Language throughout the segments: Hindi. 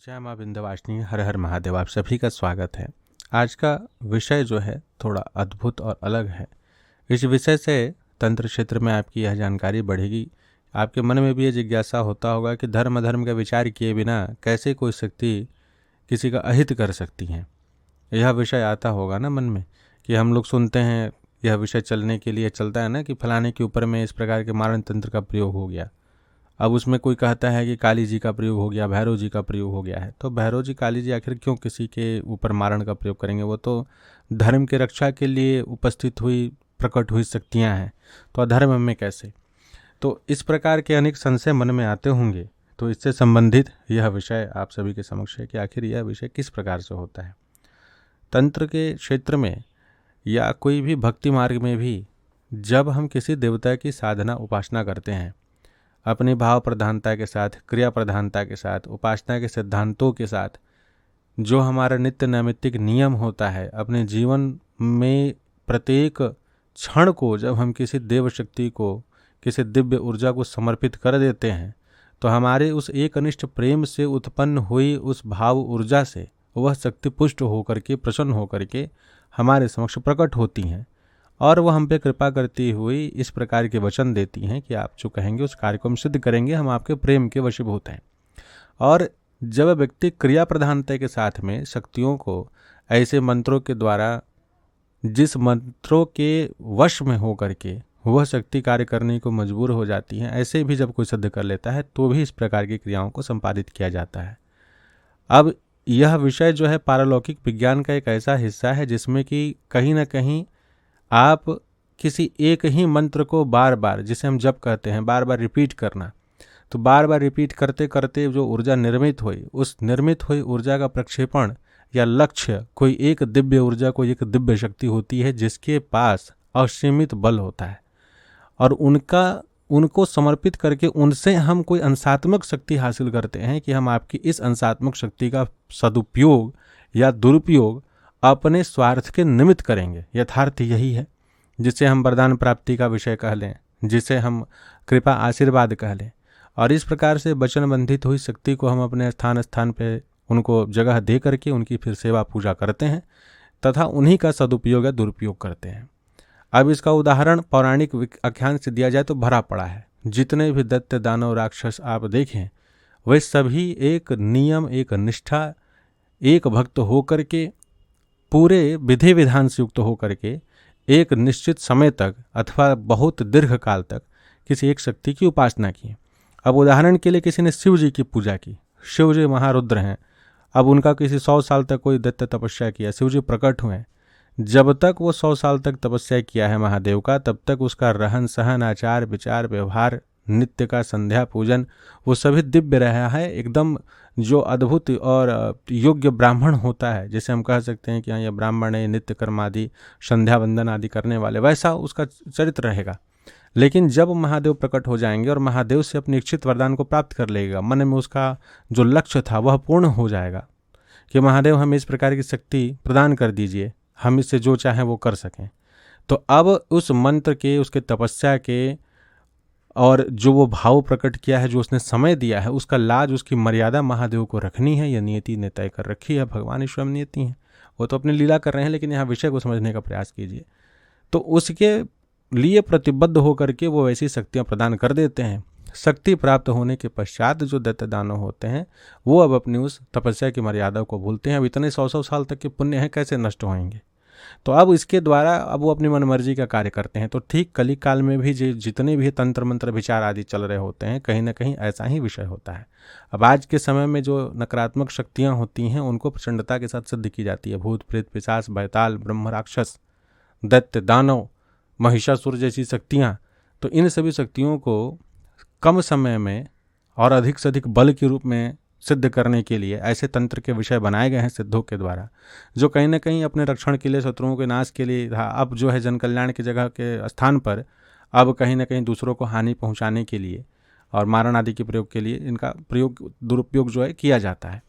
जय माँ विंध्यवासिनी, हर हर महादेव। आप सभी का स्वागत है। आज का विषय जो है थोड़ा अद्भुत और अलग है। इस विषय से तंत्र क्षेत्र में आपकी यह जानकारी बढ़ेगी। आपके मन में भी ये जिज्ञासा होता होगा कि धर्म अधर्म का विचार किए बिना कैसे कोई शक्ति किसी का अहित कर सकती है। यह विषय आता होगा ना मन में कि हम लोग सुनते हैं, यह विषय चलने के लिए चलता है ना कि फलाने के ऊपर में इस प्रकार के मारण तंत्र का प्रयोग हो गया। अब उसमें कोई कहता है कि काली जी का प्रयोग हो गया, भैरव जी का प्रयोग हो गया है। तो भैरव जी काली जी आखिर क्यों किसी के ऊपर मारण का प्रयोग करेंगे? वो तो धर्म के रक्षा के लिए उपस्थित हुई प्रकट हुई शक्तियां हैं, तो अधर्म में कैसे? तो इस प्रकार के अनेक संशय मन में आते होंगे। तो इससे संबंधित यह विषय आप सभी के समक्ष है कि आखिर यह विषय किस प्रकार से होता है। तंत्र के क्षेत्र में या कोई भी भक्ति मार्ग में भी जब हम किसी देवता की साधना उपासना करते हैं, अपनी भाव प्रधानता के साथ, क्रिया प्रधानता के साथ, उपासना के सिद्धांतों के साथ, जो हमारा नित्य नैमित्तिक नियम होता है, अपने जीवन में प्रत्येक क्षण को जब हम किसी देव शक्ति को, किसी दिव्य ऊर्जा को समर्पित कर देते हैं, तो हमारे उस एक अनिष्ट प्रेम से उत्पन्न हुई उस भाव ऊर्जा से वह शक्ति पुष्ट होकर के, प्रसन्न होकर के हमारे समक्ष प्रकट होती हैं और वह हम पे कृपा करती हुई इस प्रकार के वचन देती हैं कि आप जो कहेंगे उस कार्य को हम सिद्ध करेंगे, हम आपके प्रेम के वशीभूत हैं। और जब व्यक्ति क्रिया प्रधानता के साथ में शक्तियों को ऐसे मंत्रों के द्वारा, जिस मंत्रों के वश में हो करके वह शक्ति कार्य करने को मजबूर हो जाती है, ऐसे भी जब कोई सिद्ध कर लेता है तो भी इस प्रकार की क्रियाओं को संपादित किया जाता है। अब यह विषय जो है पारलौकिक विज्ञान का एक ऐसा हिस्सा है जिसमें कि कहीं ना कहीं आप किसी एक ही मंत्र को बार बार, जिसे हम जप कहते हैं, बार बार रिपीट करना, तो बार बार रिपीट करते करते जो ऊर्जा निर्मित हुई, उस निर्मित हुई ऊर्जा का प्रक्षेपण या लक्ष्य कोई एक दिव्य ऊर्जा, कोई एक दिव्य शक्ति होती है जिसके पास असीमित बल होता है और उनको समर्पित करके उनसे हम कोई अंशात्मक शक्ति हासिल करते हैं कि हम आपकी इस अंशात्मक शक्ति का सदुपयोग या दुरुपयोग अपने स्वार्थ के निमित्त करेंगे। यथार्थ यही है, जिसे हम वरदान प्राप्ति का विषय कह लें, जिसे हम कृपा आशीर्वाद कह लें। और इस प्रकार से वचन बंधित हुई शक्ति को हम अपने स्थान स्थान पे उनको जगह दे करके उनकी फिर सेवा पूजा करते हैं तथा उन्हीं का सदुपयोग या दुरुपयोग करते हैं। अब इसका उदाहरण पौराणिक आख्यान से दिया जाए तो भरा पड़ा है। जितने भी दैत्य दानव राक्षस आप देखें, वे सभी एक नियम, एक निष्ठा, एक भक्त होकर के, पूरे विधि विधान से युक्त होकर के एक निश्चित समय तक अथवा बहुत दीर्घ काल तक किसी एक शक्ति की उपासना की। अब उदाहरण के लिए किसी ने शिव जी की पूजा की, शिव जी महारुद्र हैं, अब उनका किसी 100 साल तक कोई दैत्य तपस्या किया, शिव जी प्रकट हुए। जब तक वो 100 साल तक तपस्या किया है महादेव का, तब तक उसका रहन सहन, आचार विचार, व्यवहार, नित्य का संध्या पूजन, वो सभी दिव्य रहा है। एकदम जो अद्भुत और योग्य ब्राह्मण होता है, जैसे हम कह सकते हैं कि हाँ ये ब्राह्मण है, नित्य कर्म आदि, संध्या वंदन आदि करने वाले, वैसा उसका चरित्र रहेगा। लेकिन जब महादेव प्रकट हो जाएंगे और महादेव से अपने इच्छित वरदान को प्राप्त कर लेगा, मन में उसका जो लक्ष्य था वह पूर्ण हो जाएगा कि महादेव हमें इस प्रकार की शक्ति प्रदान कर दीजिए, हम इससे जो चाहें वो कर सकें। तो अब उस मंत्र के, उसके तपस्या के और जो वो भाव प्रकट किया है, जो उसने समय दिया है, उसका लाज, उसकी मर्यादा महादेव को रखनी है। यह नियति ने तय कर रखी है, भगवान स्वयं नियति हैं। वो तो अपनी लीला कर रहे हैं, लेकिन यहाँ विषय को समझने का प्रयास कीजिए। तो उसके लिए प्रतिबद्ध होकर के वो ऐसी शक्तियाँ प्रदान कर देते हैं। शक्ति प्राप्त होने के पश्चात जो दैत्य दानव होते हैं वो अब अपनी उस तपस्या की मर्यादा को भूलते हैं। अब इतने 100 साल तक के पुण्य हैं, कैसे नष्ट होंगे? तो अब इसके द्वारा अब वो अपनी मनमर्जी का कार्य करते हैं। तो ठीक कली काल में भी जितने भी तंत्र मंत्र विचार आदि चल रहे होते हैं, कहीं ना कहीं ऐसा ही विषय होता है। अब आज के समय में जो नकारात्मक शक्तियां होती हैं उनको प्रचंडता के साथ सिद्ध की जाती है। भूत प्रेत पिशाच बैताल ब्रह्म राक्षस दैत्य दानव महिषासुर जैसी शक्तियाँ, तो इन सभी शक्तियों को कम समय में और अधिक से अधिक बल के रूप में सिद्ध करने के लिए ऐसे तंत्र के विषय बनाए गए हैं सिद्धों के द्वारा, जो कहीं ना कहीं अपने रक्षण के लिए, शत्रुओं के नाश के लिए था। अब जो है जन कल्याण की जगह के स्थान पर अब कहीं ना कहीं दूसरों को हानि पहुंचाने के लिए और मारण आदि के प्रयोग के लिए इनका प्रयोग, दुरुपयोग जो है किया जाता है।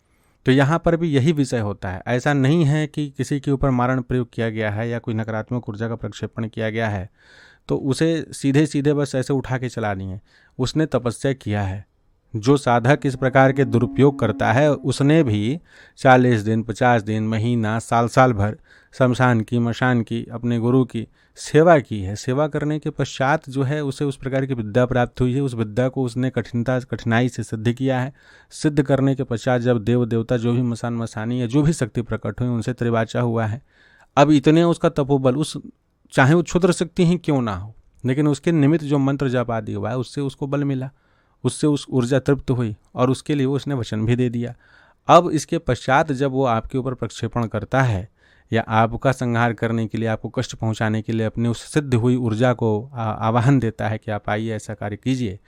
तो यहाँ पर भी यही विषय होता है। ऐसा नहीं है कि किसी के ऊपर मारण प्रयोग किया गया है या कोई नकारात्मक ऊर्जा का प्रक्षेपण किया गया है तो उसे सीधे सीधे बस ऐसे उठा के चला दिए। उसने तपस्या किया है, जो साधक इस प्रकार के दुरुपयोग करता है उसने भी 40 दिन, 50 दिन, महीना, साल साल भर शमशान की, मशान की, अपने गुरु की सेवा की है। सेवा करने के पश्चात जो है उसे उस प्रकार की विद्या प्राप्त हुई है। उस विद्या को उसने कठिनाई से सिद्ध किया है। सिद्ध करने के पश्चात जब देव देवता, जो भी मसान मसानी या जो भी शक्ति प्रकट हुई, उनसे त्रिवाचा हुआ है। अब इतने उसका तपोबल, उस चाहे वो क्षुद्र शक्ति ही क्यों ना हो, लेकिन उसके निमित्त जो मंत्र जप आदि हुआ है उससे उसको बल मिला, उससे उस ऊर्जा तृप्त हुई और उसके लिए वो उसने वचन भी दे दिया। अब इसके पश्चात जब वो आपके ऊपर प्रक्षेपण करता है या आपका संहार करने के लिए, आपको कष्ट पहुंचाने के लिए अपनी उस सिद्ध हुई ऊर्जा को आवाहन देता है कि आप आइए ऐसा कार्य कीजिए,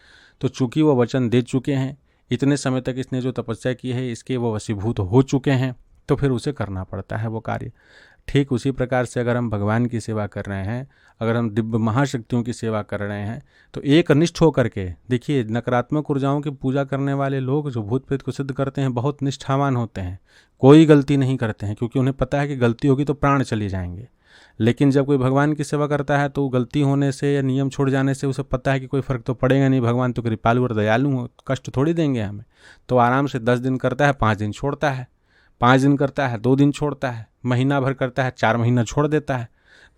तो चूंकि वो वचन दे चुके हैं, इतने समय तक इसने जो तपस्या की है इसके वो वशीभूत हो चुके हैं, तो फिर उसे करना पड़ता है वो कार्य। ठीक उसी प्रकार से अगर हम भगवान की सेवा कर रहे हैं, अगर हम दिव्य महाशक्तियों की सेवा कर रहे हैं, तो एक निष्ठ होकर के देखिए, नकारात्मक ऊर्जाओं की पूजा करने वाले लोग जो भूत प्रेत को सिद्ध करते हैं बहुत निष्ठावान होते हैं, कोई गलती नहीं करते हैं, क्योंकि उन्हें पता है कि गलती होगी तो प्राण चले जाएंगे। लेकिन जब कोई भगवान की सेवा करता है तो गलती होने से या नियम छोड़ जाने से उसे पता है कि कोई फर्क तो पड़ेगा नहीं, भगवान तो कृपालु और दयालु हो, कष्ट थोड़ी देंगे हमें। तो आराम से 10 दिन करता है, 5 दिन छोड़ता है, 5 दिन करता है, 2 दिन छोड़ता है, महीना भर करता है, 4 महीना छोड़ देता है।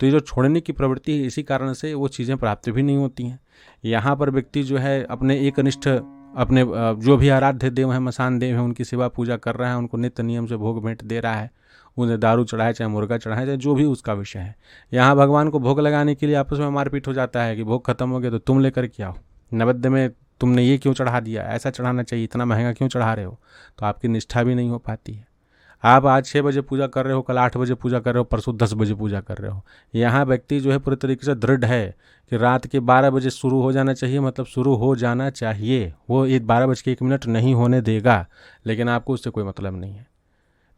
तो ये जो छोड़ने की प्रवृत्ति है, इसी कारण से वो चीज़ें प्राप्त भी नहीं होती हैं। यहाँ पर व्यक्ति जो है अपने एकनिष्ठ, अपने जो भी आराध्य देव हैं, मसान देव हैं, उनकी सेवा पूजा कर रहा है, उनको नित्य नियम से भोग भेंट दे रहा है, उन्हें दारू चढ़ाए चाहे मुर्गा चढ़ाए चाहे जो भी उसका विषय है। यहाँ भगवान को भोग लगाने के लिए आपस में मारपीट हो जाता है कि भोग खत्म हो गया तो तुम लेकर के आओ, नैवेद्य में तुमने ये क्यों चढ़ा दिया, ऐसा चढ़ाना चाहिए, इतना महंगा क्यों चढ़ा रहे हो। तो आपकी निष्ठा भी नहीं हो पाती है। आप आज 6 बजे पूजा कर रहे हो, कल 8 बजे पूजा कर रहे हो, परसों 10 बजे पूजा कर रहे हो। यहाँ व्यक्ति जो है पूरी तरीके से दृढ़ है कि रात के 12 बजे शुरू हो जाना चाहिए, मतलब शुरू हो जाना चाहिए, वो 12:01 नहीं होने देगा, लेकिन आपको उससे कोई मतलब नहीं है।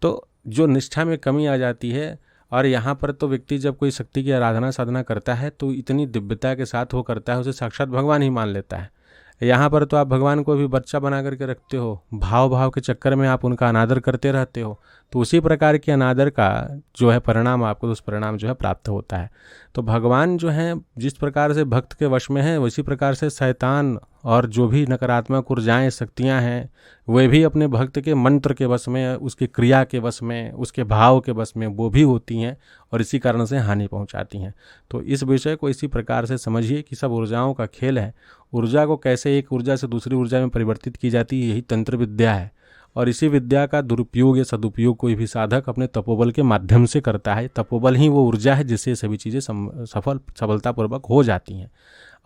तो जो निष्ठा में कमी आ जाती है, और यहाँ पर तो व्यक्ति जब कोई शक्ति की आराधना साधना करता है तो इतनी दिव्यता के साथ वो करता है, उसे साक्षात भगवान ही मान लेता है। यहाँ पर तो आप भगवान को भी बच्चा बना करके रखते हो, भाव के चक्कर में आप उनका अनादर करते रहते हो, तो उसी प्रकार के अनादर का जो है परिणाम आपको दुष्परिणाम जो है प्राप्त होता है। तो भगवान जो है जिस प्रकार से भक्त के वश में है, उसी प्रकार से शैतान और जो भी नकारात्मक ऊर्जाएं, शक्तियां हैं, वे भी अपने भक्त के मंत्र के वश में, उसकी क्रिया के वश में, उसके भाव के वश में वो भी होती हैं और इसी कारण से हानि पहुंचाती हैं। तो इस विषय को इसी प्रकार से समझिए कि सब ऊर्जाओं का खेल है। ऊर्जा को कैसे एक ऊर्जा से दूसरी ऊर्जा में परिवर्तित की जाती है, यही तंत्र विद्या है। और इसी विद्या का दुरुपयोग या सदुपयोग कोई भी साधक अपने तपोबल के माध्यम से करता है। तपोबल ही वो ऊर्जा है जिससे सभी चीज़ें सफलतापूर्वक हो जाती हैं।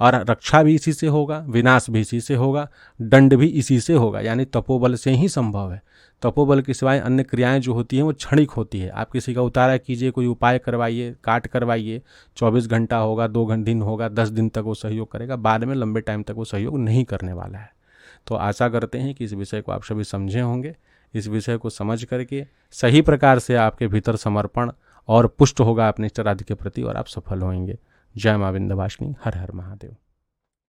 और रक्षा भी इसी से होगा, विनाश भी इसी से होगा, दंड भी इसी से होगा, यानी तपोबल से ही संभव है। तपोबल के सिवाय अन्य क्रियाएं जो होती हैं वो क्षणिक होती है। आप किसी का उतारा कीजिए, कोई उपाय करवाइए, काट करवाइए, 24 घंटा होगा, 2 दिन होगा, 10 दिन तक वो सहयोग करेगा, बाद में लंबे टाइम तक वो सहयोग नहीं करने वाला है। तो आशा करते हैं कि इस विषय को आप सभी समझे होंगे। इस विषय को समझ करके सही प्रकार से आपके भीतर समर्पण और पुष्ट होगा अपने इष्ट आराध्य के प्रति और आप सफल होंगे। जय मां विंध्यवासिनी। हर हर महादेव।